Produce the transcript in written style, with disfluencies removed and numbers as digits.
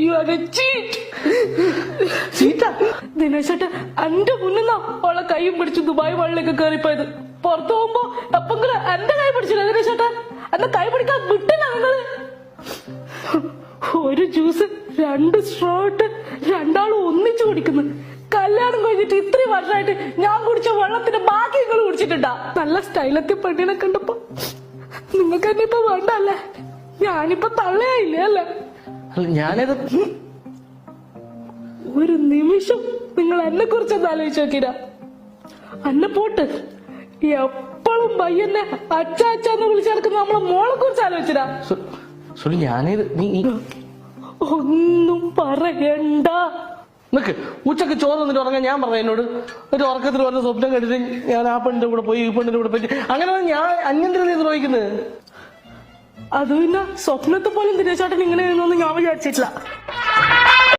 U are a cheat. ചീറ്റാ ദിനേശേട്ടൻ എന്റെ മുന്നിന്നാ അവളെ കൈയും പിടിച്ച് ദുബായ് വള്ളിലേക്ക് കയറിപ്പോയത്. പുറത്തു പോകുമ്പോ എപ്പെങ്കിലും എന്റെ കൈ പിടിച്ചില്ല ദിനേശേട്ടൻ. എന്നെ കൈ പിടിക്കാൻ വിട്ടില്ല നിങ്ങള്. ഒരു ജ്യൂസ് 2 സ്ട്രോ ഇട്ട് രണ്ടാളും ഒന്നിച്ചു കുടിക്കുന്നു. കല്യാണം കഴിഞ്ഞിട്ട് ഇത്രയും വർഷമായിട്ട് ഞാൻ കുടിച്ച വെള്ളത്തിന്റെ ബാക്കി നിങ്ങൾ കുടിച്ചിട്ടുണ്ടാ? നല്ല സ്റ്റൈലത്തെ പെണ്ണിനെ കണ്ടപ്പോ നിങ്ങൾക്ക് എന്നെ ഇപ്പൊ വേണ്ടല്ലേ? ഞാനിപ്പോ തള്ളയായില്ലേ അല്ലേ? ഞാനത് ഒരു നിമിഷം നിങ്ങൾ എന്നെ കുറിച്ചൊന്ന് ആലോചിച്ച് നോക്കിരാ. അന്നെ പോട്ട് എപ്പോഴും പയ്യന്നെ അച്ചാന്ന് വിളിച്ചിറക്കുന്ന നമ്മളെ മോളെ കുറിച്ച് ആലോചിച്ചിരാ. ഞാനത് ഒന്നും പറയണ്ട. നിക്ക് ഉച്ചക്ക് ചോറ് വന്നിട്ട് ഉറങ്ങാൻ ഞാൻ പറഞ്ഞു എന്നോട്. ഒരു ഉറക്കത്തിൽ വന്ന സ്വപ്നം കണ്ടിട്ട് ഞാൻ ആ പെണ്ണിന്റെ കൂടെ പോയി ഈ പെണ്ണിന്റെ കൂടെ പോയി അങ്ങനെ ഞാൻ അന്യന്തിനെ ദ്രോഹിക്കുന്നത്. അത് പിന്നെ സ്വപ്നത്തെ പോലും ദിനേശേട്ടൻ ഇങ്ങനെ ഞാൻ വിചാരിച്ചിട്ടില്ല.